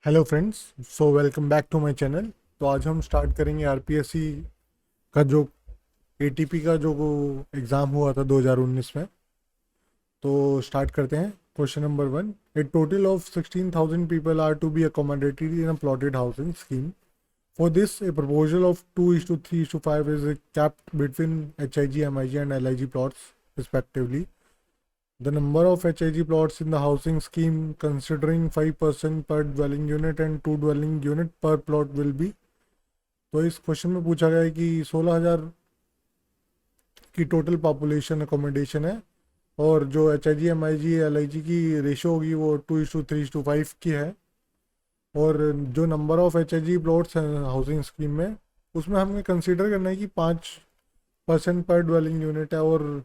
Hello friends. So welcome back to my channel. तो आज हम स्टार्ट करेंगे आरपीएससी का जो एटीपी का जो एग्ज़ाम हुआ था 2019 में। तो स्टार्ट करते हैं। Question number one, a total of 16,000 people are to be accommodated in a plotted housing scheme. For this a proposal of 2:3:5 is capped between HIG, MIG and LIG plots respectively. The number of HIG plots in the housing scheme considering 5% per dwelling unit and 2 dwelling unit per plot will be। तो इस question में पूछा गया है कि 16,000 की total population accommodation है और जो HIG, MIG, LIG की रेशो होगी वो 2:3:5 की है। और जो नंबर ऑफ HIG प्लॉट्स हैं हाउसिंग स्कीम में, उसमें हमें कंसिडर करना है कि 5% पर ड्वेलिंग यूनिट है और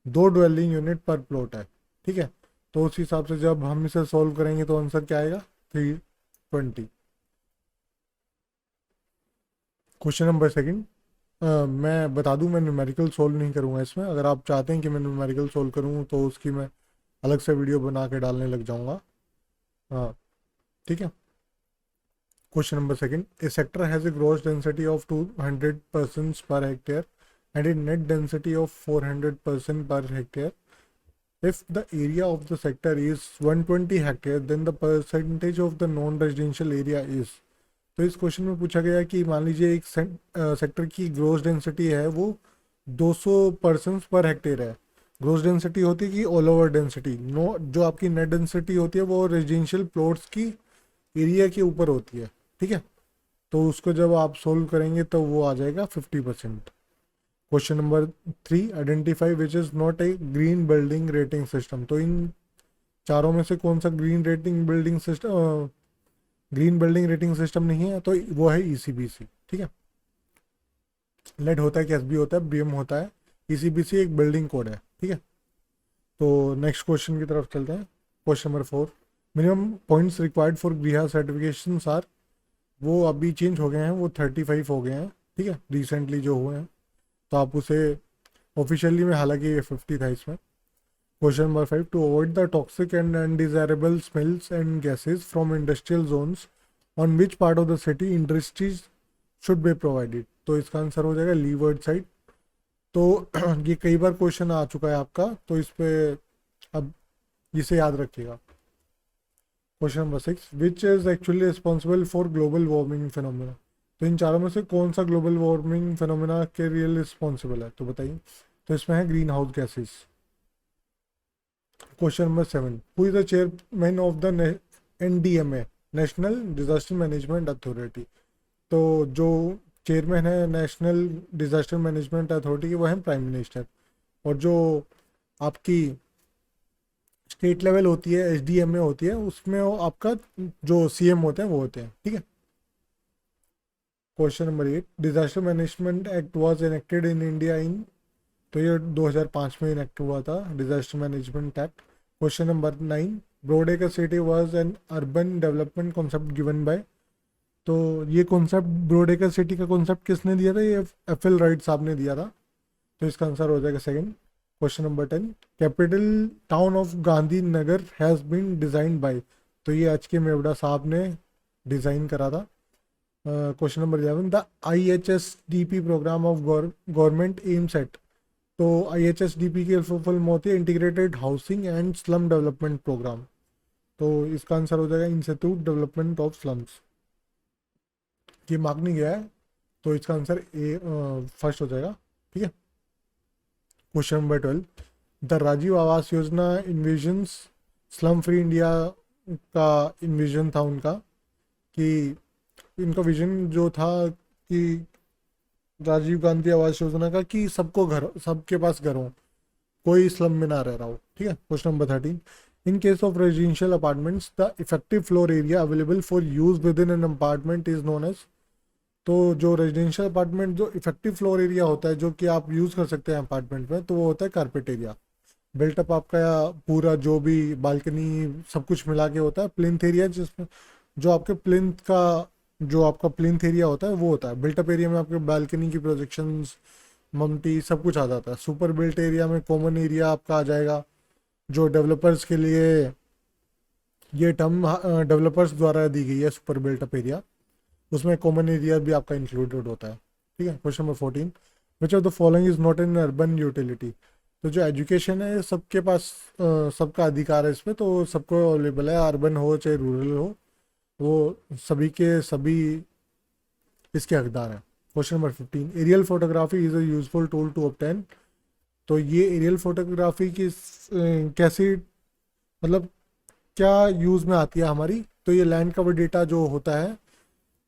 2 ड्वेलिंग यूनिट पर प्लॉट है। ठीक है, तो उस हिसाब से जब हम इसे सॉल्व करेंगे तो आंसर क्या आएगा? 320। क्वेश्चन नंबर सेकंड, मैं बता दूं मैं न्यूमेरिकल सोल्व नहीं करूंगा इसमें। अगर आप चाहते हैं कि मैं न्यूमेरिकल सोल्व करूं तो उसकी मैं अलग से वीडियो बना के डालने लग जाऊंगा। हाँ, ठीक है। Question number second, A sector has a gross density of 200 persons per hectare and a net density of 400% per hectare. If the area of the sector is 120 hectare, then the percentage of the non-residential area is। तो इस question में पूछा गया कि मान लीजिए एक sector की ग्रोस डेंसिटी है वो 200 पर्सन पर हेक्टेयर है। ग्रोस डेंसिटी होती है कि ऑल ओवर डेंसिटी, नो जो आपकी नेट डेंसिटी होती है वो रेजिडेंशियल प्लॉट्स की एरिया के ऊपर होती है। ठीक है, तो उसको जब आप सोल्व करेंगे तो वो आ जाएगा 50%। Question number three, identify which is not a green building rating system. तो इन चारों में से कौन सा ग्रीन बिल्डिंग रेटिंग सिस्टम नहीं है? तो वो है ECBC। ठीक है, लेड होता है, कैसबी होता है, BM होता है, ECBC एक बिल्डिंग कोड है। ठीक है, तो नेक्स्ट क्वेश्चन की तरफ चलते हैं। Question number four, minimum points required for गृह सर्टिफिकेशन आर। वो अभी चेंज हो गए हैं, वो 35 हो गए हैं। ठीक है, रिसेंटली जो हुए हैं, तो आप उसे ऑफिशियली में, हालांकि ये 50 था इसमें। Question number five, to avoid the toxic and undesirable smells and gases from industrial zones on which part of the city industries should be provided. तो इसका आंसर हो जाएगा लीवर्ड साइड। तो ये कई बार क्वेश्चन आ चुका है आपका, तो इस पे अब इसे याद रखिएगा। Question number six, which is actually responsible for global warming phenomena. तो इन चारों में से कौन सा ग्लोबल वार्मिंग फिनोमिना के रियल रिस्पॉन्सिबल है? तो बताइए। तो इसमें है green house gases. Question number seven, who is the chairman of the NDMA, national disaster management authority. तो जो चेयरमैन है नेशनल डिजास्टर मैनेजमेंट अथॉरिटी के, वो है प्राइम मिनिस्टर। और जो आपकी स्टेट लेवल होती है, SDMA होती है, उसमें वो आपका जो CM होते हैं वो होते हैं। ठीक है। Question number eight, disaster management act was enacted in India in. तो ये 2005 में इनेक्ट हुआ था disaster management act. Question number nine, Broadacre city was an urban development concept given by. तो ये कॉन्सेप्ट, ब्रॉडएकर सिटी का कॉन्सेप्ट किसने दिया था? ये FL राइट साहब ने दिया था। तो इसका आंसर हो जाएगा second. Question number 10, capital town of Gandhinagar has been design by. तो ये HK मेवड़ा साहब ने डिज़ाइन करा था। Question number 11, the IHSDP program of government aims at. तो IHSDP की फुल फॉर्म होती है integrated housing and slum development program. तो इसका आंसर हो जाएगा इंस्टीट्यूट डेवलपमेंट ऑफ स्लम्स। ये मार्क नहीं गया है, तो इसका आंसर ए फर्स्ट हो जाएगा। ठीक है। Question number 12, the Rajiv Awas Yojana इन्विजन्स slum free India का इन्विजन था उनका, कि इनका विजन जो था कि राजीव गांधी आवास योजना का, कि सबको घर, सबके पास घर हो, कोई स्लम में ना रह रहा हो। ठीक है। Question number 13, in case of residential apartments the effective floor area available for use within an apartment is known as. तो जो रेजिडेंशियल अपार्टमेंट जो इफेक्टिव फ्लोर एरिया होता है, जो कि आप यूज़ कर सकते हैं अपार्टमेंट में, तो वो होता है कारपेट एरिया। बिल्टअप आपका पूरा जो भी बालकनी सब कुछ मिला के होता है प्लिंथ एरिया, जिसमें जो आपके प्लिंथ का, जो आपका प्लिंथ एरिया होता है वो होता है। बिल्टअप एरिया में आपके बालकनी की प्रोजेक्शंस, ममटी, सब कुछ आ जाता है। सुपर बिल्ट एरिया में कॉमन एरिया आपका आ जाएगा, जो डेवलपर्स के लिए ये टर्म डेवलपर्स द्वारा दी गई है, सुपर बिल्ट अप एरिया। उसमें कॉमन एरिया भी आपका इंक्लूडेड होता है। ठीक है। Question number 14, which of the following is not in urban utility. तो जो एजुकेशन है सबके पास सबका अधिकार है इसमें, तो सबको अवेलेबल है, अर्बन हो चाहे रूरल हो, वो सभी के सभी इसके हकदार हैं। Question number 15, aerial photography is a useful tool to obtain. तो ये एरियल फोटोग्राफी की कैसी, मतलब क्या यूज़ में आती है हमारी। तो ये लैंड कवर डेटा जो होता है,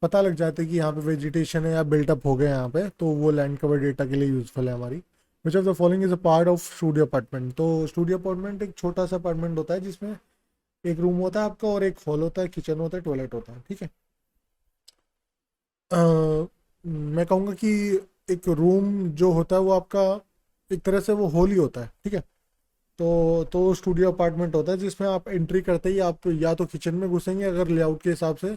पता लग जाता है कि यहाँ पे वेजिटेशन है या बिल्टअप हो गया यहाँ पे, तो वो लैंड कवर डेटा के लिए यूजफुल है हमारी। विच of the following is a part of studio apartment. तो स्टूडियो अपार्टमेंट एक छोटा सा अपार्टमेंट होता है जिसमें एक रूम होता है आपका और एक हॉल होता है, किचन होता है, टॉयलेट होता है। ठीक है। मैं कहूँगा कि एक रूम जो होता है वो आपका एक तरह से वो हॉल ही होता है। ठीक है। तो स्टूडियो अपार्टमेंट होता है जिसमें आप एंट्री करते ही आप या तो किचन में घुसेंगे, अगर लेआउट के हिसाब से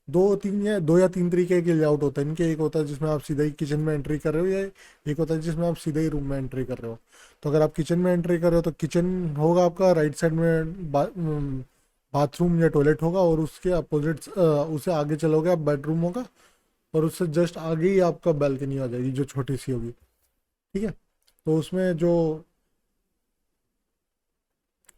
दो या तीन तरीके के लेआउट होते हैं इनके। एक होता है जिसमें आप सीधा ही किचन में एंट्री कर रहे हो, या एक होता है जिसमें आप सीधा ही रूम में एंट्री कर रहे हो। तो अगर आप किचन में एंट्री कर रहे हो तो किचन होगा आपका राइट साइड में, बाथरूम या टॉयलेट होगा, और उसके अपोजिट उसे आगे चलोगे आप बेडरूम होगा, और उससे जस्ट आगे ही आपका बैल्कनी आ जाएगी जो छोटी सी होगी। ठीक है। तो उसमें जो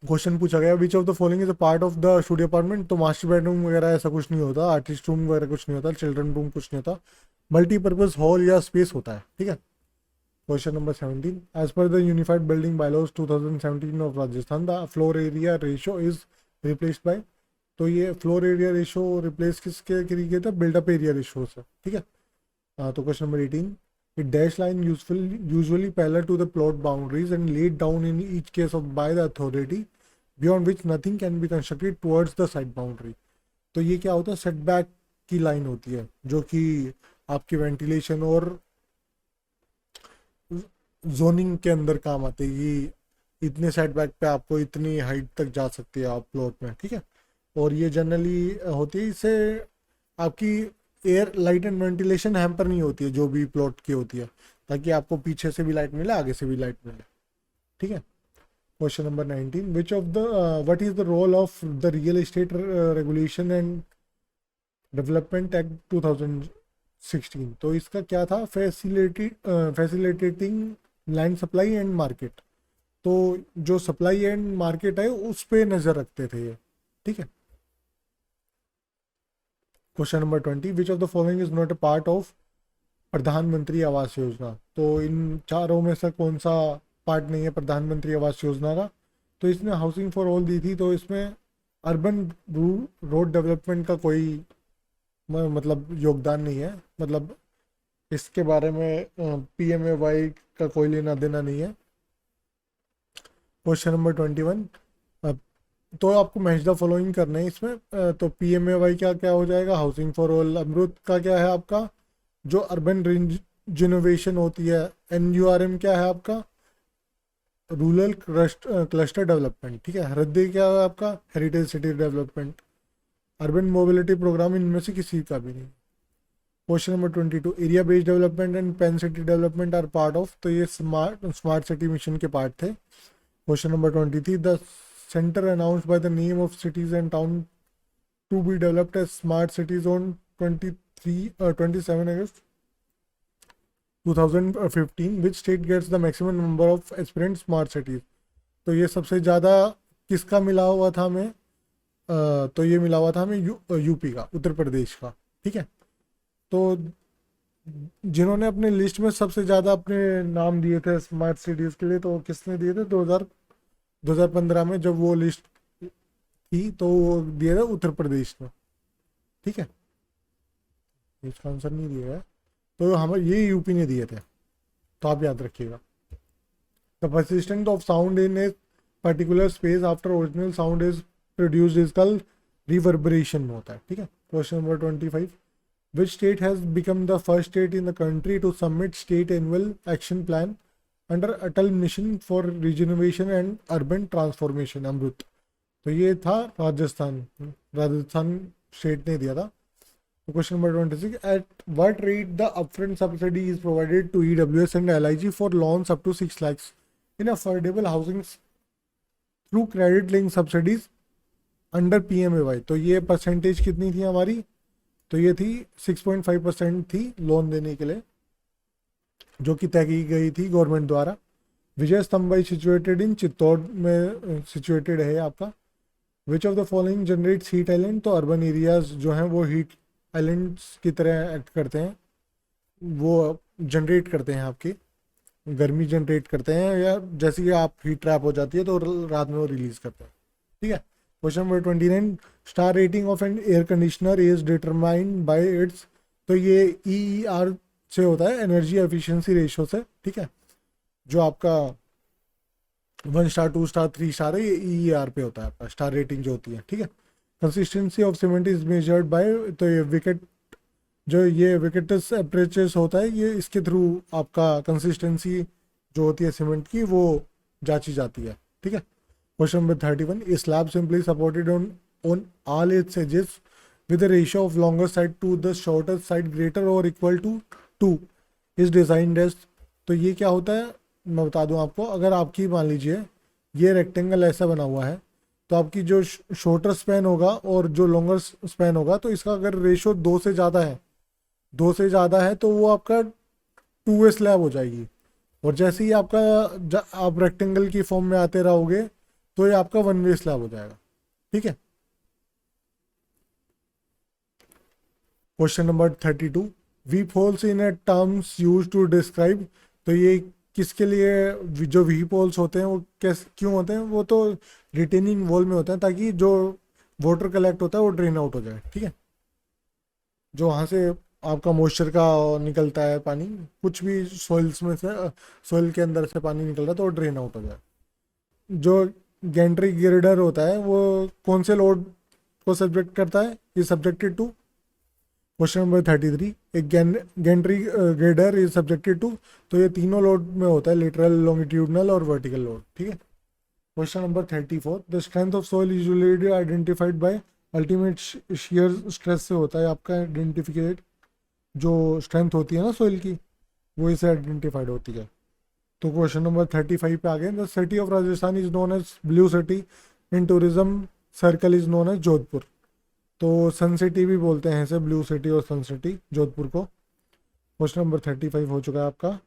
क्वेश्चन पूछा गया, विच of the following is a part of the studio apartment. तो मास्टर बेडरूम वगैरह ऐसा कुछ नहीं होता, आर्टिस्ट रूम वगैरह कुछ नहीं होता, चिल्ड्रन रूम कुछ नहीं होता, मल्टीपर्पज हॉल या स्पेस होता है। ठीक है। Question number 17, as per the unified building bylaws 2017 of Rajasthan, the floor area ratio is replaced by. तो ये फ्लोर एरिया रेशो रिप्लेस किसके किया था, बिल्डअप एरिया रेशो से। ठीक है। तो question number 18, it dash line usually parallel to the plot boundaries and laid down in each case of by the authority beyond which nothing can be constructed towards the side boundary। तो ये क्या होता है, setback की line होती है जो कि आपकी वेंटिलेशन और जोनिंग के अंदर काम आते हैं। ये इतने सेटबैक पे आपको इतनी हाइट तक जा सकती है आप प्लॉट में। ठीक है। और ये जनरली होती है, इससे आपकी air light and ventilation hamper नहीं होती है जो भी प्लॉट की होती है, ताकि आपको पीछे से भी लाइट मिले, आगे से भी लाइट मिले। ठीक है। Question number 19, which of the what is the role of the real estate regulation and development act 2016। तो इसका क्या था, facilitating land supply and market. तो जो सप्लाई एंड मार्केट है उस पर नज़र रखते थे ये। ठीक है। Question number 20, which of the following is not a part of प्रधानमंत्री आवास योजना। तो इन चारों में से कौन सा पार्ट नहीं है प्रधानमंत्री आवास योजना का। तो इसने हाउसिंग फॉर ऑल दी थी, तो इसमें अर्बन रोड डेवलपमेंट का कोई मतलब योगदान नहीं है, मतलब इसके बारे में PMAY का कोई लेना देना नहीं है। क्वेश्चन नंबर 21, तो आपको मैच द फॉलोइंग करना है इसमें। तो PMAY क्या क्या हो जाएगा, हाउसिंग फॉर ऑल। अमृत का क्या है आपका, जो अर्बन रिनोवेशन होती है। NURM क्या है आपका, रूरल क्लस्टर डेवलपमेंट। ठीक है। हृदय क्या है आपका, heritage city development. Urban mobility program इनमें से किसी का भी नहीं। Question number 22, area based development and pan city development are part of. तो ये स्मार्ट सिटी मिशन के पार्ट थे। क्वेश्चन नंबर 23, the center announced by the name of cities and town to be developed as smart cities on 27 August 2015, which state gets the maximum number of aspirant smart cities। तो ये सबसे ज़्यादा किसका मिला हुआ था हमें, तो ये मिला हुआ था हमें यूपी का, उत्तर प्रदेश का। ठीक है। तो जिन्होंने अपने लिस्ट में सबसे ज़्यादा अपने नाम दिए थे स्मार्ट सिटीज़ के लिए, तो किसने दिए थे, 2015 में जब वो लिस्ट थी तो वो दिया था उत्तर प्रदेश में। ठीक है। इसका आंसर नहीं दिया है, तो हम ये यूपी ने दिए थे, तो आप याद रखिएगा। The persistence of sound in a particular space after original sound is produced is called reverberation होता है। ठीक है। Question number 25, which state has become the first state in the country to submit state annual action plan under Atal mission for rejuvenation and urban transformation, Amrut. तो ये था Rajasthan state ने दिया था। तो question number 26, at what rate the upfront subsidy is provided to EWS and LIG for loans up to 6 lakhs in affordable housing through credit link subsidies under PMAY, तो ये percentage कितनी थी हमारी, तो ये थी 6.5% थी लोन देने के लिए, जो कि तय की गई थी गवर्नमेंट द्वारा। विजय स्तंभ सिचुएटेड इन चित्तौड़ में सिचुएटेड है आपका। विच of the following generates heat island, तो अर्बन एरियाज जो हैं वो हीट आइलैंड्स की तरह एक्ट करते हैं, वो जनरेट करते हैं आपकी गर्मी जनरेट करते हैं, या जैसे कि आप हीट ट्रैप हो जाती है तो रात में वो रिलीज करते हैं। ठीक है। Question number 29, star rating of an air conditioner is determined by its, तो ये EER से होता है, एनर्जी एफिशिएंसी रेशियो से। ठीक है। जो आपका 1 स्टार 2 स्टार 3 स्टार है, ये EER पे होता है आपका स्टार रेटिंग जो होती है। ठीक है। Consistency of cement is measured by, तो ये विकेट, जो ये विकेटस अप्रेचर्स होता है, ये इसके थ्रू आपका कंसिस्टेंसी जो होती है सीमेंट की वो जांची जाती है। ठीक है। Question number 31, is slab simply supported on on all its edges with the ratio of longer side to the shorter side greater और equal to 2 is designed as, तो ये क्या होता है मैं बता दूं आपको। अगर आपकी मान लीजिए ये रेक्टेंगल ऐसा बना हुआ है, तो आपकी जो शॉर्टर स्पैन होगा और जो लॉन्गर स्पैन होगा, तो इसका अगर रेशियो 2 से ज़्यादा है, 2 से ज़्यादा है, तो वो आपका 2 वे स्लैब हो जाएगी। और जैसे ही आपका आप रेक्टेंगल की फॉर्म में आते रहोगे, तो ये आपका 1 वे स्लैब हो जाएगा। ठीक है। Question number 32, weep holes in a terms use to describe, तो ये किसके लिए जो वीप होल्स होते हैं वो कैसे क्यों होते हैं, वो तो रिटेनिंग वॉल में होते हैं, ताकि जो वाटर कलेक्ट होता है वो ड्रेन आउट हो जाए। ठीक है। जो वहाँ से आपका मॉइस्चर का निकलता है पानी, कुछ भी सॉइल्स में से, सॉइल के अंदर से पानी निकल रहा है, तो वो ड्रेन आउट हो जाए। जो गैंट्री गिरडर होता है वो कौन से लोड को सब्जेक्ट करता है, ये सब्जेक्टेड टू। क्वेश्चन नंबर 33, एक गैंट्री गिरडर इज सब्जेक्टेड टू, तो ये तीनों लोड में होता है, लिटरल, लॉन्गिट्यूडनल और वर्टिकल लोड। ठीक है। Question number 34, the strength of soil usually identified by ultimate shear stress से होता है आपका आइडेंटिफिकेट, जो स्ट्रेंथ होती है ना सोइल की, वो इसे आइडेंटिफाइड होती है। तो क्वेश्चन नंबर 35 पे आ गए, the city of Rajasthan is known as blue city, in tourism circle is known as Jodhpur, तो सन सिटी भी बोलते हैं इसे, ब्लू सिटी और सन सिटी जोधपुर को। क्वेश्चन नंबर 35 हो चुका है आपका।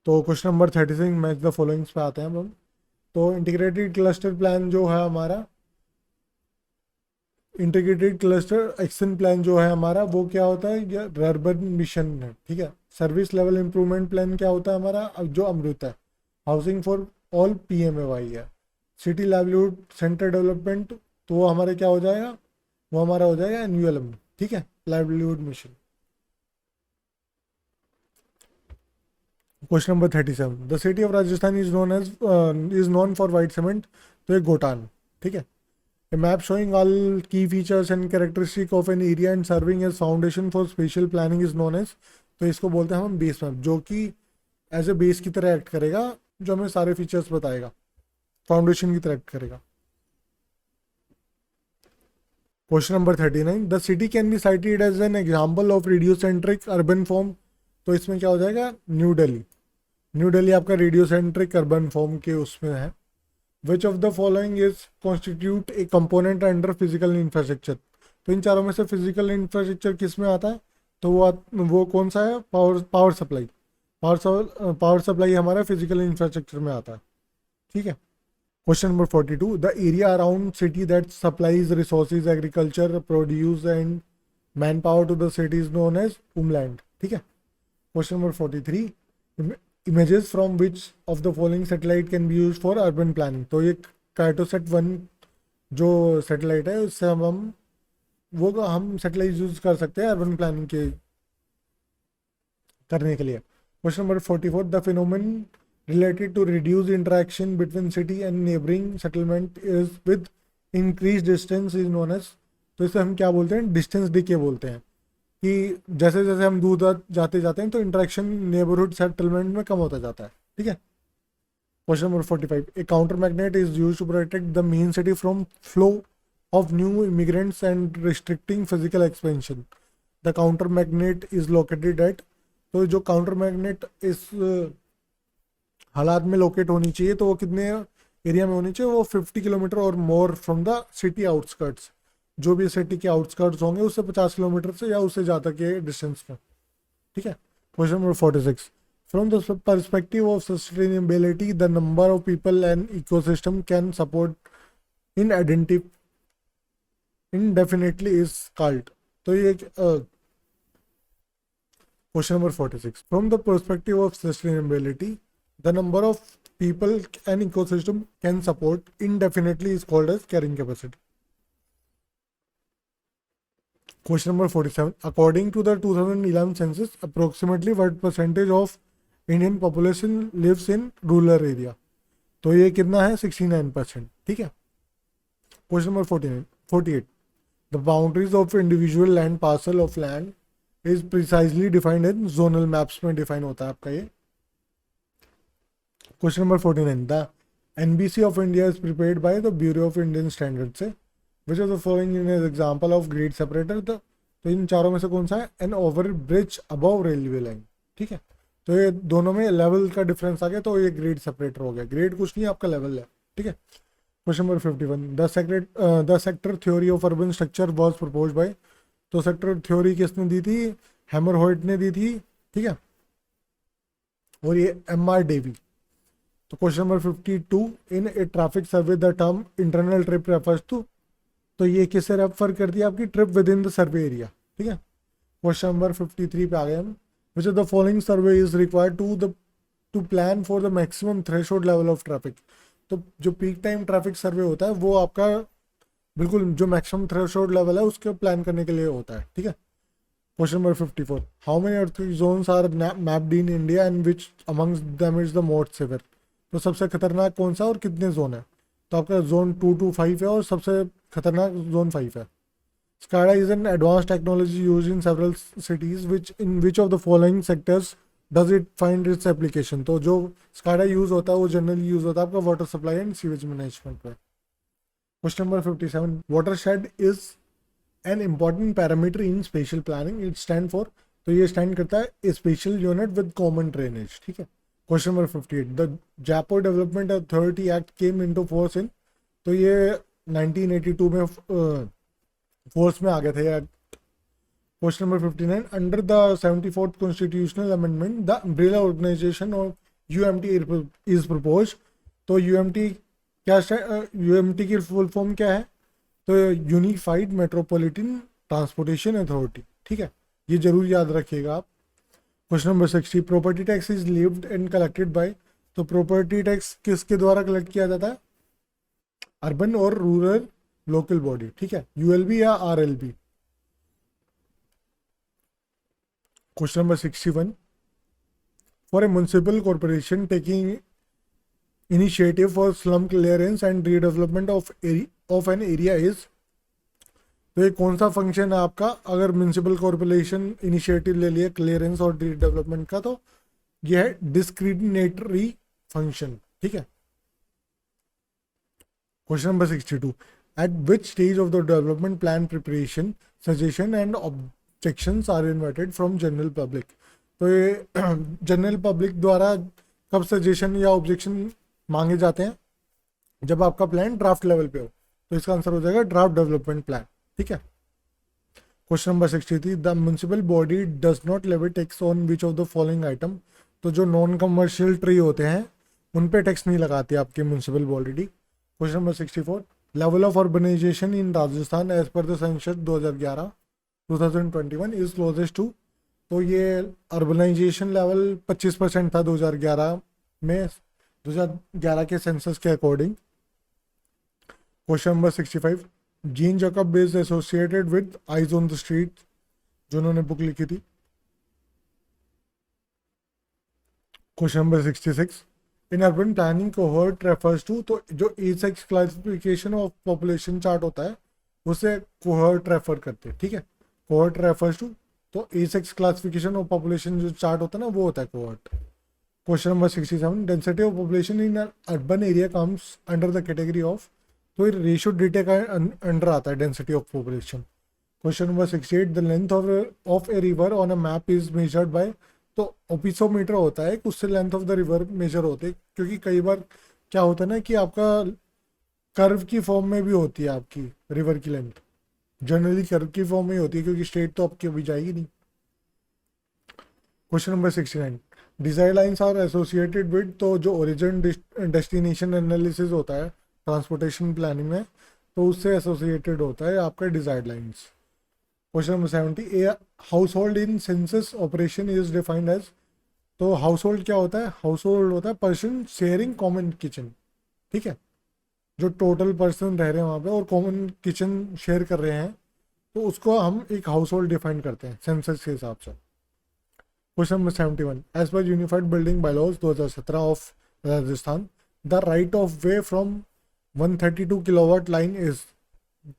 तो question number 36, match the followings पे आते हैं हम। तो इंटीग्रेटेड क्लस्टर प्लान जो है हमारा, इंटीग्रेटेड क्लस्टर एक्शन प्लान जो है हमारा, वो क्या होता है, ये अर्बन मिशन है। ठीक है। सर्विस लेवल इंप्रूवमेंट प्लान क्या होता है हमारा, जो अमृत है। हाउसिंग फॉर ऑल PMAY है। सिटी लाइवलीहुड सेंटर डेवलपमेंट, तो वो हमारे क्या हो जाएगा, वो हमारा हो जाएगा NULM। ठीक है। Livelihood mission. Question number 37, the city of Rajasthan is known for white cement, तो ये गोटान। ठीक है। A map showing all key features and characteristic of an area and serving as foundation for spatial planning is known as, तो इसको बोलते हैं हम base map, जो कि एज ए बेस की तरह एक्ट करेगा, जो हमें सारे फीचर्स बताएगा, फाउंडेशन की तरह एक्ट करेगा। Question number 39, the city can be cited as an example of radiocentric urban form, तो इसमें क्या हो जाएगा, न्यू दिल्ली। न्यू दिल्ली आपका रेडियोसेंट्रिक अर्बन फॉर्म के उसमें है। विच of the following is constitute A component under physical infrastructure, तो इन चारों में से फिजिकल इंफ्रास्ट्रक्चर किस में आता है, तो वो कौन सा है, पावर सप्लाई। पावर सप्लाई हमारा फिजिकल इंफ्रास्ट्रक्चर में आता है। ठीक है। Question number 42, the area around city that supplies resources agriculture produce and man power to the city is known as umland. ठीक है। Question number 43, images from which of the following satellite can be use for urban planning, तो ये Cartosat 1 जो satellite है, उससे हम satellite use कर सकते हैं अर्बन प्लानिंग के करने के लिए। Question number 44, the phenomenon related to reduce interaction between city and neighbouring settlement is with increase distance is known as, तो इसे हम क्या बोलते हैं, डिस्टेंस डिके बोलते हैं, कि जैसे जैसे हम दूर जाते जाते हैं तो इंटरेक्शन नेबरहुड सेटलमेंट में कम होता जाता है। ठीक है। Question number 45, a counter magnet is used to protect the main city from flow of new immigrants and restricting physical expansion, the counter magnet is located at, तो जो काउंटर मैग्नेट इस हालात में लोकेट होनी चाहिए, तो वो कितने एरिया में होनी चाहिए, वो 50 किलोमीटर और more from the city outskirts, जो भी सिटी के आउटस्कर्ट्स होंगे उससे 50 किलोमीटर से या उससे ज़्यादा के डिस्टेंस में, ठीक है। Question number 46, from the perspective of sustainability the number of people and ecosystem can support in indefinitely is called। तो ये question number 46, from the perspective of sustainability the number of people and ecosystem can support indefinitely is called as carrying capacity। Question number 47, according to the 2011 census approximately what percentage of Indian population lives in rural area। तो ये कितना है 69%, ठीक है। Question number 48, the boundaries of individual land parcel of land is precisely defined in zonal maps में define होता है आपका ये। Question number 49, the NBC of India is prepared by the Bureau of Indian Standard से which of the following in example of grade separator. तो इन चारों में से कौन सा है, an over bridge above railway line, ठीक है। तो ये दोनों में लेवल का डिफरेंस आ गया, तो ये ग्रेड सेपरेटर हो गया। ग्रेड कुछ नहीं, आपका लेवल है, ठीक है। Question number 51, the sector theory of urban structure was propose by. तो सेक्टर थ्योरी किसने दी थी, हैमरहोल्ट ने दी थी, ठीक है। और ये MR डेवी। तो question number 52, in a traffic survey the term internal trip refers to. तो ये किससे रेफर कर दिया, आपकी ट्रिप विद इन द सर्वे एरिया, ठीक है। क्वेश्चन नंबर 53 पे आ गए हम, which of the following survey is required to plan for the maximum threshold level of traffic. तो जो पीक टाइम ट्रैफिक सर्वे होता है वो आपका बिल्कुल जो मैक्सिमम थ्रेशोल्ड लेवल है उसके प्लान करने के लिए होता है, ठीक है। Question number 54, how many earthquake zones are mapped in India and which amongst them is the most severe. तो सबसे खतरनाक कौन सा और कितने जोन है, तो आपका जोन 2 to 5 है और सबसे खतरनाक जोन 5 है। SCADA is an advanced technology used in several cities which in which of the following sectors does it find its application। तो जो SCADA यूज होता है वो जनरली यूज होता है आपका water supply and sewage management में। Question number 57, watershed is an important parameter in spatial planning, it stand for. तो ये स्टैंड करता है spatial unit with common drainage, ठीक है। Question number 58, the Jaipur development authority act came into force in. तो ये 1982 में फोर्स में आ गए थे। Question number 59, under the 74th constitutional amendment the umbrella organisation of UMT is propose. तो UMT क्या, UMT की फुल फॉर्म क्या है, तो यूनिफाइड मेट्रोपॉलिटन ट्रांसपोर्टेशन अथॉरिटी, ठीक है। ये जरूर याद रखिएगा आप। Question number 60, property tax is levied and collected by. तो प्रॉपर्टी टैक्स किसके द्वारा कलेक्ट किया जाता है, अर्बन और रूरल लोकल बॉडी, ठीक है, ULB या RLB। Question number 61, for a municipal corporation taking initiative for slum clearance and redevelopment of an area is. तो ये कौन सा फंक्शन है आपका, अगर म्युनिसिपल कॉर्पोरेशन इनिशिएटिव ले लिया क्लियरेंस और रीडेवलपमेंट का, तो ये है डिस्क्रिमिनेटरी फंक्शन, ठीक है। Question number 62, at which stage of the development plan preparation suggestion and objections are invited from general public. तो ये जनरल पब्लिक द्वारा कब सजेशन या ऑब्जेक्शन मांगे जाते हैं, जब आपका प्लान ड्राफ्ट लेवल पे हो। तो इसका आंसर हो जाएगा ड्राफ्ट डेवलपमेंट प्लान, ठीक है। Question number 63, the municipal body does not levy tax on which of the following item. तो जो नॉन कमर्शियल ट्री होते हैं उन पे टैक्स नहीं लगाती आपकी municipal body. Question number 64, level of urbanisation in Rajasthan as per the census 2021 is closest to. तो ये अर्बनाइजेशन लेवल 25% था 2011 में, 2011 के सेंसस के according. Question number 65, Jean Jacob is associated with eyes on the street, जिन्होंने बुक लिखी थी। Question number 66, in urban planning cohort refers to. तो जो A6 classification of population chart होता है उसे कोहॉर्ट रेफर करते हैं, ठीक है। कोहॉर्ट रेफर्स टू, तो A6 क्लासिफिकेशन ऑफ पॉपुलेशन जो चार्ट होता है ना वो होता है cohort. Question number 67, density of population in urban area comes under the category of. तो रेशियो डेटा का अंडर आता है density of population. Question number 68, the length of a river on a map is measured by. तो opisometer होता है, उससे length of the river measure होते हैं, क्योंकि कई बार क्या होता है ना कि आपका कर्व की फॉर्म में भी होती है आपकी रिवर की लेंथ, जनरली कर्व की फॉर्म में ही होती है क्योंकि स्ट्रेट तो आपकी अभी जाएगी नहीं। Question number 69, desire lines are associated with, तो जो ओरिजिन डेस्टिनेशन एनालिसिस होता है ट्रांसपोर्टेशन प्लानिंग में, तो उससे एसोसिएटेड होता है आपका desired lines. Question number 70, a household in census operation is defined as, तो हाउस होल्ड क्या होता है? हाउस होल्ड होता है पर्सन शेयरिंग कॉमन किचन, ठीक है, जो टोटल पर्सन रह रहे हैं वहाँ पे और कॉमन किचन शेयर कर रहे हैं, तो उसको हम एक हाउस होल्ड डिफाइन करते हैं सेंसस के हिसाब से। Question number 71, as per unified building bylaws 2017 of Rajasthan, the right of way from 132 kilowatt line is,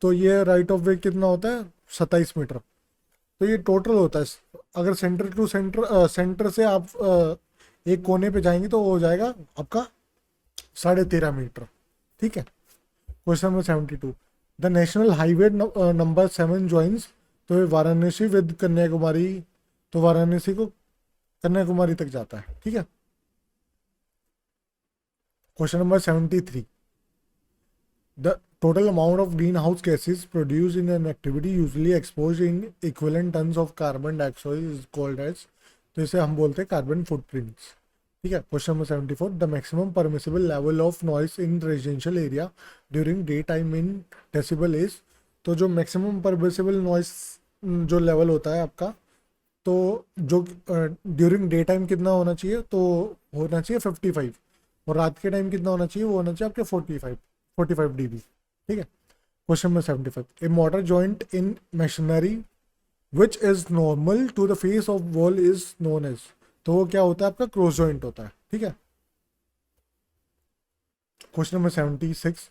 तो ये राइट ऑफ वे कितना होता है? 27 मीटर। तो ये टोटल होता है, अगर सेंटर टू सेंटर सेंटर से आप एक कोने पे जाएंगे तो वो हो जाएगा आपका 13.5 मीटर, ठीक है। Question number 72, the national highway number 7 joins, तो ये वाराणसी विद कन्याकुमारी, तो वाराणसी को कन्याकुमारी तक जाता है, ठीक है। Question number 73, the total amount of greenhouse gases produce in an activity usually expose in equivalent tonnes of carbon dioxide is called as, तो इसे हम बोलते हैं कार्बन फुटप्रिंट्स, ठीक है। Question number 74, the maximum permissible level of noise in residential area during day time in decibel is, तो जो maximum permissible noise जो लेवल होता है आपका, तो जो ड्यूरिंग डे टाइम कितना होना चाहिए? तो होना चाहिए 55, और रात के टाइम कितना होना चाहिए? वो होना चाहिए आपके 45 dB, ठीक है। Question number 75, a mortar joint in machinery which is normal to the face of wall is known as, तो वो क्या होता है? आपका क्रॉस जॉइंट होता है, ठीक है। Question number 76,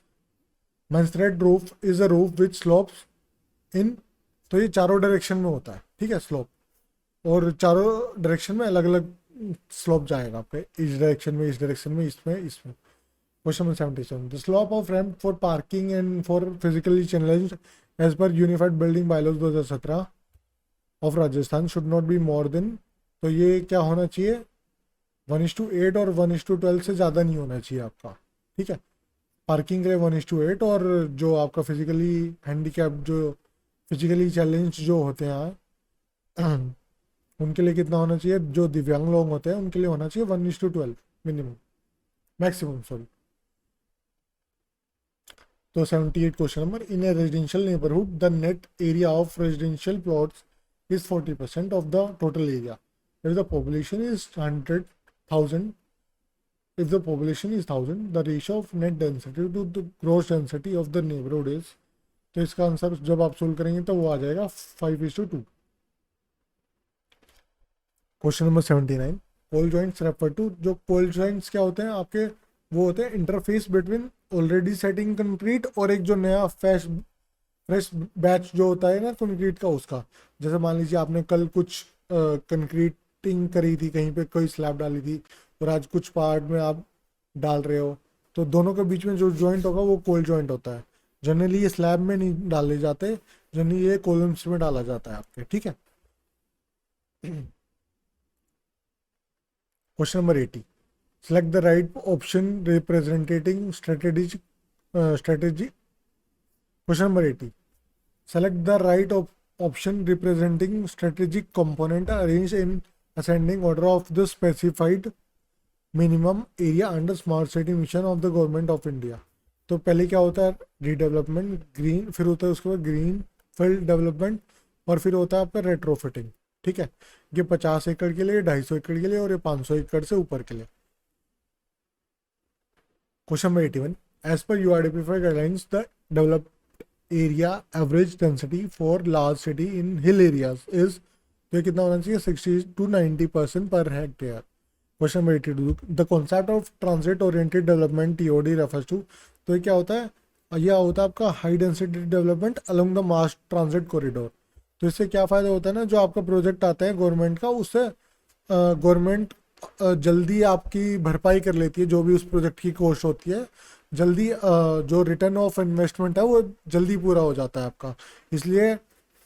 mansard roof is a roof which slopes in, तो ये चारों डायरेक्शन में होता है, ठीक है, स्लोप, और चारों डायरेक्शन में अलग अलग स्लोप जाएगा आपके, इस डायरेक्शन में, इस डायरेक्शन में, इसमें। Question number 77, the slope of ramp for parking and for physically challenged as per unified building bylaws 2017 of Rajasthan should not be more than, तो ये क्या होना चाहिए? 1:8 और 1:12 से ज़्यादा नहीं होना चाहिए आपका, ठीक है। पार्किंग के लिए 1:8, और जो आपका फिजिकली हैंडीकैप, जो फिजिकली चैलेंज जो होते हैं उनके लिए कितना होना चाहिए? जो दिव्यांग लोग होते हैं उनके लिए होना चाहिए 1:12 मिनिमम, मैक्सिमम सॉरी। तो 78 question number, in A residential neighbourhood the net area of residential plots is 40% of the total area. If the population is 100,000, if the population is 1,000, the ratio of net density to the gross density of the neighborhood is, तो इसका answer जब आप solve करेंगे तो वो आ जाएगा 5:2। Question number 79, pole joints refer to, जो पोल जॉइंट्स क्या होते हैं आपके? वो होते हैं interface between already setting concrete और एक जो नया फ्रेश बैच जो होता है ना कंक्रीट का, उसका। जैसे मान लीजिए आपने कल कुछ कंक्रीटिंग करी थी, कहीं पे कोई स्लैब डाली थी, और आज कुछ पार्ट में आप डाल रहे हो, तो दोनों के बीच में जो जॉइंट होगा वो कोल जॉइंट होता है। जनरली ये स्लैब में नहीं डाले जाते, जनरली ये कॉलम्स में डाला जाता है आपके, ठीक है। Question number 80, select the right option representing strategy. Question number 80, select the right option representing strategic component arranged in ascending order of the specified minimum area under smart city mission of the government of India। तो पहले क्या होता है? Redevelopment, green, फिर होता है उसके बाद ग्रीन फील्ड डेवलपमेंट, और फिर होता है आपका रेट्रोफिटिंग, ठीक है। ये 50 एकड़ के लिए, 250 एकड़ के लिए, और ये 500 एकड़ से ऊपर के लिए। Question number 81, as per URDP guidelines the develop area average density for large city in hill areas is, तो ये कितना होना चाहिए? 60 to 90% per hectare. Question number 82, the concept of transit oriented development TOD refers to, तो ये क्या होता है? यह होता है आपका high density development along the mass transit corridor. तो इससे क्या फ़ायदा होता है ना, जो आपका प्रोजेक्ट आता है गवर्नमेंट का, उससे गवर्नमेंट जल्दी आपकी भरपाई कर लेती है, जो भी उस प्रोजेक्ट की कॉस्ट होती है, जल्दी जो रिटर्न ऑफ इन्वेस्टमेंट है वो जल्दी पूरा हो जाता है आपका। इसलिए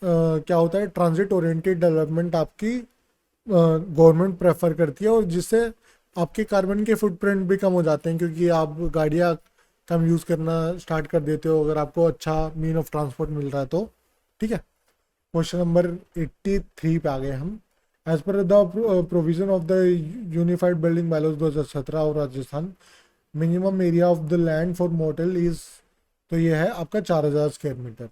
क्या होता है? ट्रांजिट ओरिएंटेड डेवलपमेंट आपकी गवर्नमेंट प्रेफर करती है, और जिससे आपके कार्बन के फुटप्रिंट भी कम हो जाते हैं, क्योंकि आप गाड़ियाँ कम यूज़ करना स्टार्ट कर देते हो अगर आपको अच्छा मीन ऑफ ट्रांसपोर्ट मिल रहा है तो। ठीक है, क्वेश्चन नंबर 83 पे आ गए हम। As per the provision of the unified building bylaws 2017 और Rajasthan, minimum area of the land for motel is, तो ये है आपका 4000 स्क्वायर मीटर।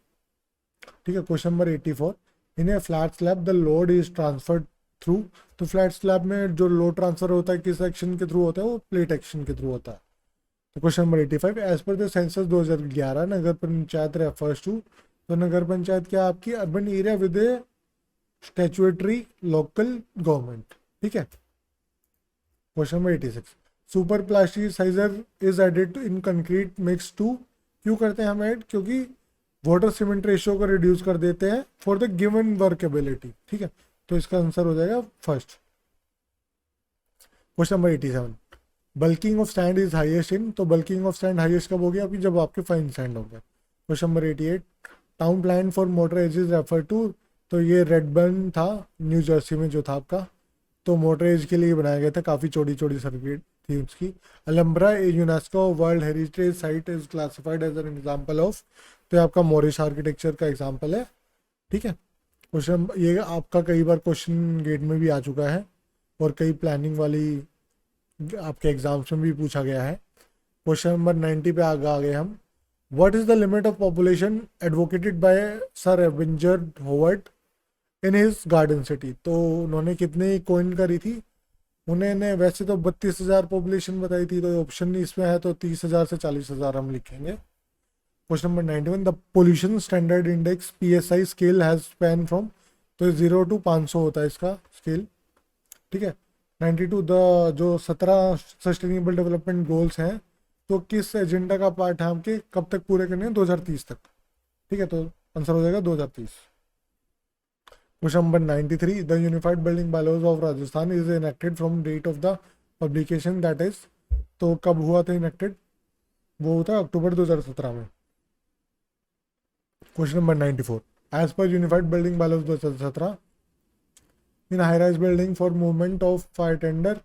ठीक है, question number 84, in a flat slab the load is transferred through, तो फ्लैट स्लैब में जो लोड ट्रांसफर होता है किस एक्शन के थ्रू होता है, वो प्लेट एक्शन के थ्रू होता है। तो question number 85, as per the census 2011 Nagar Panchayat refers to, तो नगर पंचायत क्या आपकी urban area with a statutory local government. ठीक है, question number 86, super plasticiser is added in concrete mix to, क्यों करते हैं हम ऐड, क्योंकि वाटर सीमेंट रेशियो को रिड्यूस कर देते हैं फॉर द गिवन वर्केबिलिटी। ठीक है, तो इसका आंसर हो जाएगा first. Question number 87, bulking of sand is highest in, तो बल्किंग ऑफ सैंड हाईएस्ट कब हो गया, अभी जब आपके फाइन सैंड हो गया। Question number 88, town plan for motor age is refer to, तो ये रेडबर्न था न्यू जर्सी में जो था आपका, तो मोटर एज के लिए बनाया गया था, काफ़ी चौड़ी चौड़ी सर्किट थी उसकी। Alhambra UNESCO world heritage site is classified as an example of, तो ये आपका मोरिश आर्किटेक्चर का एग्जाम्पल है। ठीक है, क्वेश्चन ये आपका कई बार क्वेश्चन गेट में भी आ चुका है और कई प्लानिंग वाली आपके एग्जाम्स में भी पूछा गया है। क्वेश्चन नंबर 90 पे आगे आ गए हम। What is the limit of population advocated by sir Ebenezer Howard in his garden city, तो उन्होंने कितनी कॉइन करी थी, उन्होंने वैसे तो 32,000 पॉपुलेशन बताई थी, तो ऑप्शन इसमें है तो 30,000 से 40,000 हम लिखेंगे। Question number 91, the pollution standard index PSI scale has span from, तो 0 to 500 होता है इसका स्केल। ठीक है, 92, द जो 17 सस्टेनेबल डेवलपमेंट गोल्स हैं तो किस एजेंडा का पार्ट है आपके, कब तक पूरे करने हैं, 2030 तक। ठीक है, तो आंसर हो जाएगा 2030। Question number 93, the unified building bylaws of Rajasthan is enacted from date of the publication that is, तो कब हुआ था इनेक्टेड, वो होता है अक्टूबर 2017 में। Question number 94, as per unified building bylaws 2017 in high rise building for movement of fire tender,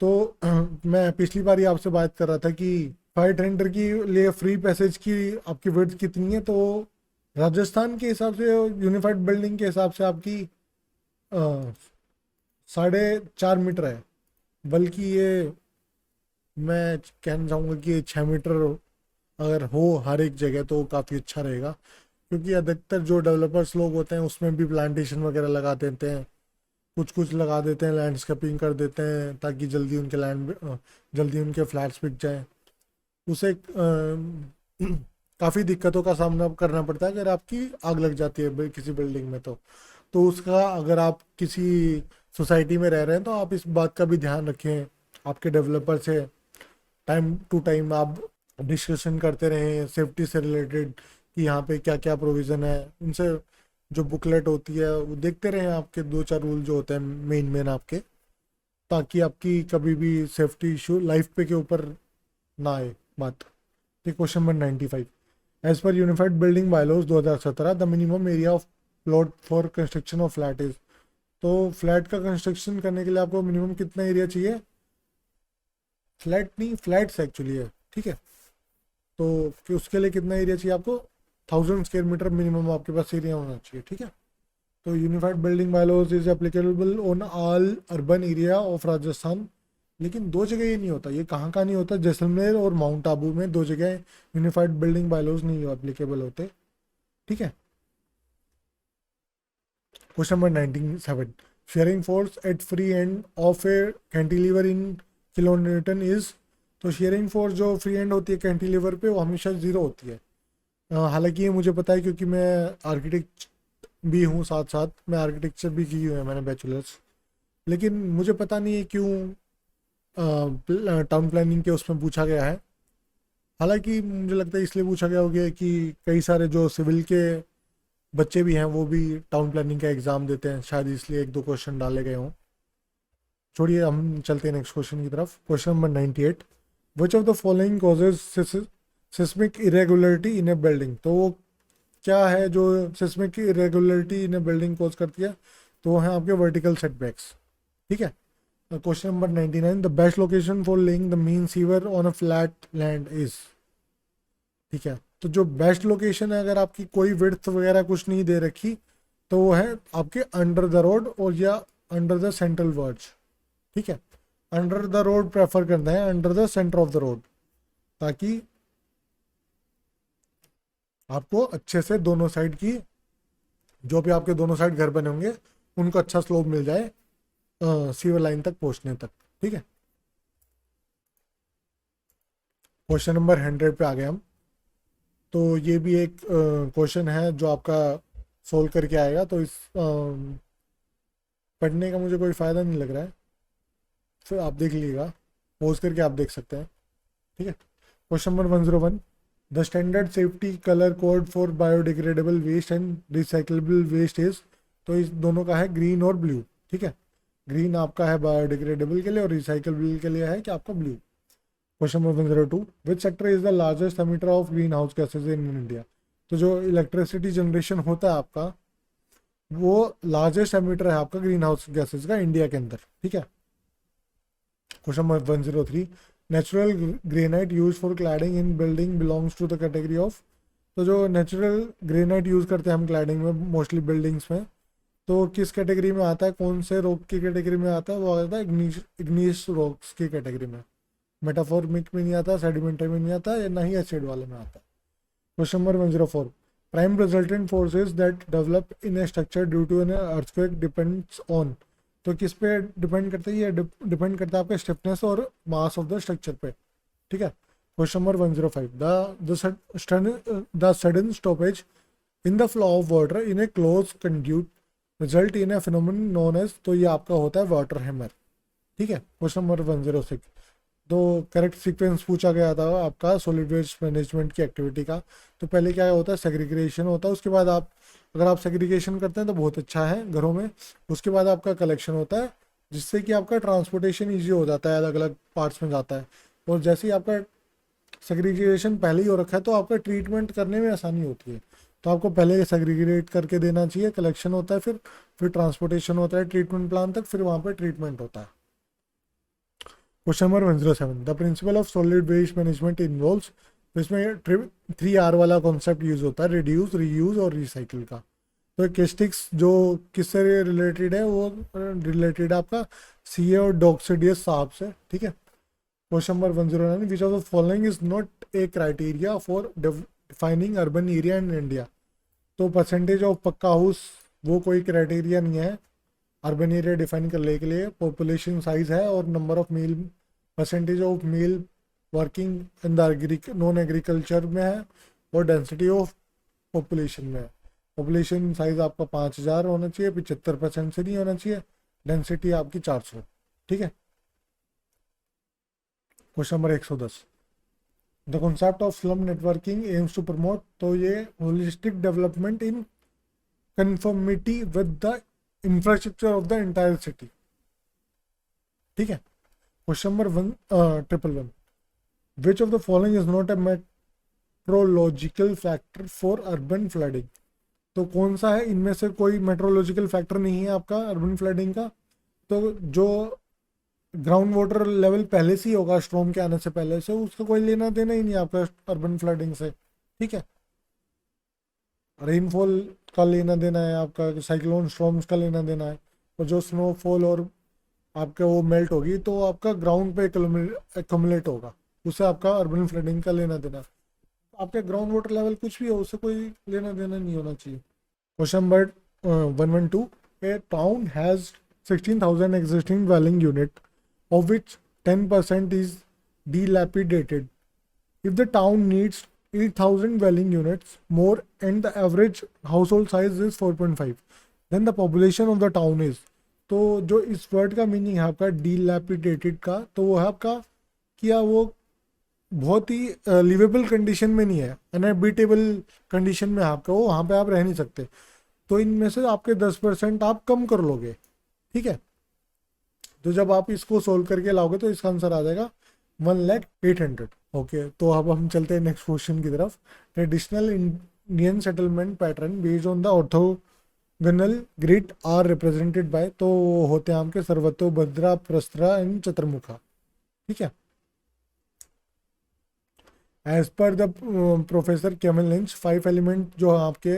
तो मैं पिछली बार ही आपसे बात कर रहा था कि फायर टेंडर की लिए फ्री पैसेज की आपकी विड्थ कितनी है, तो राजस्थान के हिसाब से यूनिफाइड बिल्डिंग के हिसाब से आपकी 4.5 मीटर है, बल्कि ये मैं कहना चाहूँगा कि 6 मीटर अगर हो हर एक जगह तो काफ़ी अच्छा रहेगा, क्योंकि अधिकतर जो डेवलपर्स लोग होते हैं उसमें भी प्लांटेशन वगैरह लगा देते हैं, कुछ कुछ लगा देते हैं, लैंडस्केपिंग कर देते हैं ताकि जल्दी उनके जल्दी उनके फ्लैट्स बिक जाएं। उसे काफ़ी दिक्कतों का सामना करना पड़ता है अगर आपकी आग लग जाती है किसी बिल्डिंग में, तो उसका अगर आप किसी सोसाइटी में रह रहे हैं तो आप इस बात का भी ध्यान रखें, आपके डेवलपर से टाइम टू टाइम आप डिस्कशन करते रहें सेफ्टी से रिलेटेड कि यहाँ पे क्या क्या प्रोविज़न है, उनसे जो बुकलेट होती है वो देखते रहें, आपके 2-4 रूल जो होते हैं मेन आपके, ताकि आपकी कभी भी सेफ्टी इशू लाइफ पे के ऊपर ना आए बात। ठीक, question number 95, as per unified building bylaws 2017 the minimum area of plot for construction of flat is, तो फ्लैट का कंस्ट्रक्शन करने के लिए आपको मिनिमम कितना एरिया चाहिए, फ्लैट नहीं फ्लैट्स एक्चुअली है। ठीक है, तो कि उसके लिए कितना एरिया चाहिए आपको, 1000 स्क्वायर मीटर मिनिमम आपके पास एरिया होना चाहिए। ठीक है, तो unified building bylaws is applicable on all urban area of Rajasthan, लेकिन दो जगह ये नहीं होता, ये कहाँ कहाँ नहीं होता, जैसलमेर और माउंट आबू में 2 जगह यूनिफाइड बिल्डिंग बायलॉज नहीं एप्लीकेबल होते। ठीक है, question number 97, sharing force at free end of A cantilever in kilo Newton is, तो शेयरिंग फोर्स जो फ्री एंड होती है कैंटिलीवर पे वो हमेशा 0 होती है। हालांकि ये मुझे पता है क्योंकि मैं आर्किटेक्ट भी हूँ, साथ साथ मैं आर्किटेक्चर भी की हुई है मैंने बैचलर्स, लेकिन मुझे पता नहीं है क्यों टाउन प्लानिंग के उसमें पूछा गया है। हालांकि मुझे लगता है इसलिए पूछा गया होगा कि कई सारे जो सिविल के बच्चे भी हैं वो भी टाउन प्लानिंग का एग्ज़ाम देते हैं, शायद इसलिए 1-2 क्वेश्चन डाले गए हों। छोड़िए, हम चलते हैं नेक्स्ट क्वेश्चन की तरफ। Question number 98, which of the following causes seismic irregularity in A building, तो वो क्या है जो सिस्मिक इरेगुलरिटी इन ए बिल्डिंग कॉज करती है, तो वो है आपके वर्टिकल सेटबैक्स। ठीक है, question number 99, the best location for laying the main sewer on a flat land is. ठीक है, तो जो बेस्ट लोकेशन है, अगर आपकी कोई विड्थ वगैरह कुछ नहीं दे रखी, तो वो है आपके अंडर द रोड और या अंडर द सेंट्रल वर्ज। ठीक है, अंडर द रोड प्रेफर करना है, under the centre of the road, ताकि आपको अच्छे से दोनों साइड की, जो भी आपके दोनों साइड घर बने होंगे, उनको अच्छा स्लोप मिल जाए सीवर लाइन तक पहुंचने तक। ठीक है, क्वेश्चन नंबर 100 पे आ गए हम। तो ये भी एक क्वेश्चन है जो आपका सोल्व करके आएगा, तो इस पढ़ने का मुझे कोई फ़ायदा नहीं लग रहा है, फिर आप देख लीजिएगा, पोज करके आप देख सकते हैं। ठीक है, question number 101, the standard safety colour code for biodegradable waste and recyclable waste is. तो इस दोनों का है ग्रीन और ब्लू। ठीक है, ग्रीन आपका है बायोडिग्रेडेबल के लिए और रिसाइकलेबल के लिए है कि आपका blue. Question number 102, which sector is the largest emitter of greenhouse gases in India. तो जो इलेक्ट्रिसिटी जनरेशन होता है आपका, वो लार्जेस्ट एमिटर है आपका ग्रीन हाउस गैसेज का इंडिया के अंदर। ठीक है, question number 103, natural granite use for cladding in building belongs to the category of. तो जो नेचुरल ग्रेनाइट यूज़ करते हैं हम क्लैडिंग में, मोस्टली बिल्डिंग्स में, तो किस कैटेगरी में आता है, कौन से रॉक की कैटेगरी में आता है? वो आता है इग्नीस रॉक्स की कैटेगरी में। मेटाफॉर्मिक में नहीं आता, सेडिमेंटरी में नहीं आता, या ना ही एसिड वाले में आता है। Question number 104, prime resultant forces that develop in a structure due to an earthquake depends on. तो किस पे डिपेंड करता है? ये डिपेंड करता है आपके स्टिफनेस और मास ऑफ द स्ट्रक्चर पे। ठीक है, question number 105, the sudden stoppage in the flow of water in a close conduit result in a phenomenon known as. तो ये आपका होता है वाटर हैमर। ठीक है, क्वेश्चन नंबर 106, तो करेक्ट सीक्वेंस पूछा गया था आपका सॉलिड वेस्ट मैनेजमेंट की एक्टिविटी का। तो पहले क्या होता है? सेग्रीगेशन होता है, उसके बाद आप, अगर आप सेग्रीगेशन करते हैं तो बहुत अच्छा है घरों में। उसके बाद आपका कलेक्शन होता है, जिससे कि आपका ट्रांसपोर्टेशन ईजी हो जाता है, अलग अलग पार्ट्स में जाता है। और जैसे ही आपका सेग्रीगेशन पहले ही हो रखा है, तो आपका ट्रीटमेंट करने में आसानी होती है। तो आपको पहले सेग्रीगेट करके देना चाहिए, कलेक्शन होता है, फिर ट्रांसपोर्टेशन होता है ट्रीटमेंट प्लान तक, फिर वहाँ पर ट्रीटमेंट होता है। Question number 107, the principle of solid waste management involves. तो इसमें 3R वाला कॉन्सेप्ट यूज होता है, रिड्यूस, रीयूज और रिसाइकिल का। तो केस्टिक्स जो किससे रिलेटेड है? वो रिलेटेड है आपका CA और डॉक्सिडियस साहब से। ठीक है, question number 109, which of the following is not A criteria for defining urban area in India. तो परसेंटेज ऑफ पक्का हाउस वो कोई क्राइटेरिया नहीं है अर्बन एरिया डिफाइन करने के लिए। पॉपुलेशन साइज है और number of male, percentage of male working in the non agriculture में है, और डेंसिटी ऑफ पॉपुलेशन में है। पॉपुलेशन साइज आपका 5000 होना चाहिए, 75% से नहीं होना चाहिए, डेंसिटी आपकी 400। ठीक है, question number 110, the concept of slum networking aims to promote. तो ये holistic development in conformity with the infrastructure of the entire city. ठीक है, question number 111, which of the following is not a meteorological factor for urban flooding. तो कौन सा है इनमें से कोई मेट्रोलॉजिकल फैक्टर नहीं है आपका अर्बन फ्लडिंग का? तो जो ग्राउंड वाटर लेवल पहले से ही होगा स्ट्रॉम के आने से पहले से, उसका कोई लेना देना ही नहीं आपका अर्बन फ्लडिंग से। ठीक है, रेनफॉल का लेना देना है आपका, साइक्लोन स्टॉर्म्स का लेना देना है, और जो स्नोफॉल और आपका वो मेल्ट होगी तो आपका ग्राउंड पे एक्यूमुलेट होगा, उससे आपका अर्बन फ्लडिंग का लेना देना है। आपके ग्राउंड वाटर लेवल कुछ भी हो, उससे कोई लेना देना नहीं होना चाहिए। Question number 112, A town has 16,000 existing dwelling unit, of which 10% is dilapidated. If the town needs 8,000 dwelling units more and the average household size is 4.5, then the population of the town is। तो जो इस word का meaning है आपका dilapidated का, तो वो है आपका क्या वो बहुत ही लिवेबल कंडीशन में नहीं है, अनएबिटेबल कंडीशन में आपका वो, वहाँ पे आप रह नहीं सकते। तो इनमें से आपके 10% आप कम कर लोगे। ठीक है, तो जब आप इसको सोल्व करके लाओगे तो इसका आंसर आ जाएगा 1,08,000। ओके, तो अब हम चलते हैं नेक्स्ट क्वेश्चन की तरफ। Traditional Indian settlement pattern based on the vinal grid are represented by, तो होते हैं आपके सर्वतोभद्रा, प्रस्त्रा एंड चतुर्मुखा। ठीक है। As per the professor Kevin Lynch, 5 element जो आपके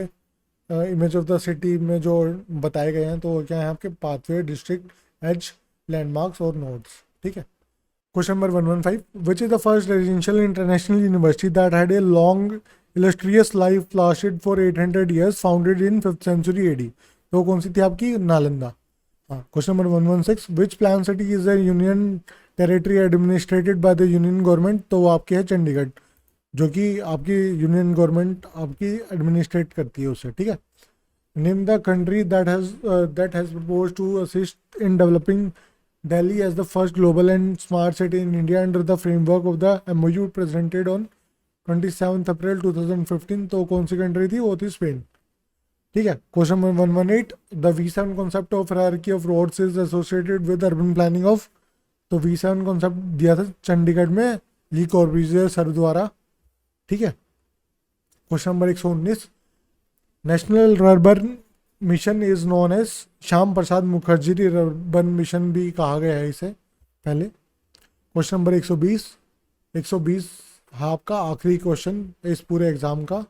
इमेज ऑफ द सिटी में जो बताए गए हैं, तो वो क्या है आपके पाथवे, डिस्ट्रिक्ट, एज, लैंडमार्क्स और नोड्स। ठीक है। Question number 115, which is the first residential international university that had a long illustrious life lasted for 800 years, founded in 5th century AD? तो कौन सी थी आपकी? नालंदा। हाँ। Question number 116, which plan city is a union territory administrated by the union government? तो वो आपकी है चंडीगढ़, जो कि आपकी यूनियन गवर्नमेंट आपकी एडमिनिस्ट्रेट करती है उससे। ठीक है। Name the country that has propose to assist in developing Delhi as the first global and smart city in India under the framework of the MOU presented on 27 अप्रैल 2015। तो कौन सी country थी? वो थी स्पेन। ठीक है। Question number 118, the V7 concept of hierarchy of roads is associated with urban planning of? तो V7 concept दिया था चंडीगढ़ में ली कॉर्बुजियर सर द्वारा। ठीक है। Question number 119, national urban mission is known as? Shyam Prasad Mukherjee urban mission भी कहा गया है इसे पहले। क्वेश्चन नंबर 120 हाँ आपका आखिरी क्वेश्चन इस पूरे एग्जाम का।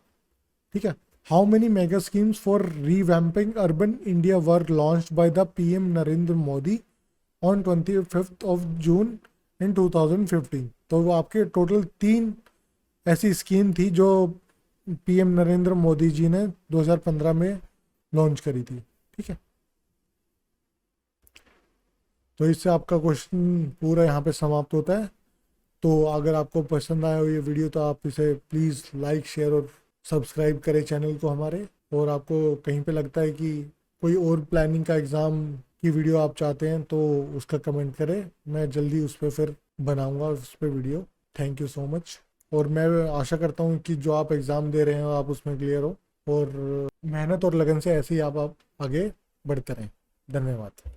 ठीक है। How many mega schemes for revamping urban India were launched by the PM Narendra Modi on 25 of June in 2015? तो वो आपके टोटल 3 ऐसी स्कीम थी जो PM नरेंद्र मोदी जी ने 2015 में लॉन्च करी थी। ठीक है। तो इससे आपका क्वेश्चन पूरा यहाँ पे समाप्त होता है। तो अगर आपको पसंद आया हो ये वीडियो तो आप इसे प्लीज़ लाइक, शेयर और सब्सक्राइब करें चैनल को हमारे। और आपको कहीं पे लगता है कि कोई और प्लानिंग का एग्ज़ाम की वीडियो आप चाहते हैं तो उसका कमेंट करें, मैं जल्दी उस पर फिर बनाऊंगा उस पर video. Thank you so much. और मैं आशा करता हूँ कि जो आप एग्ज़ाम दे रहे हो आप उसमें क्लियर हो, और मेहनत और लगन से ऐसे ही आप आगे बढ़ते रहें। धन्यवाद।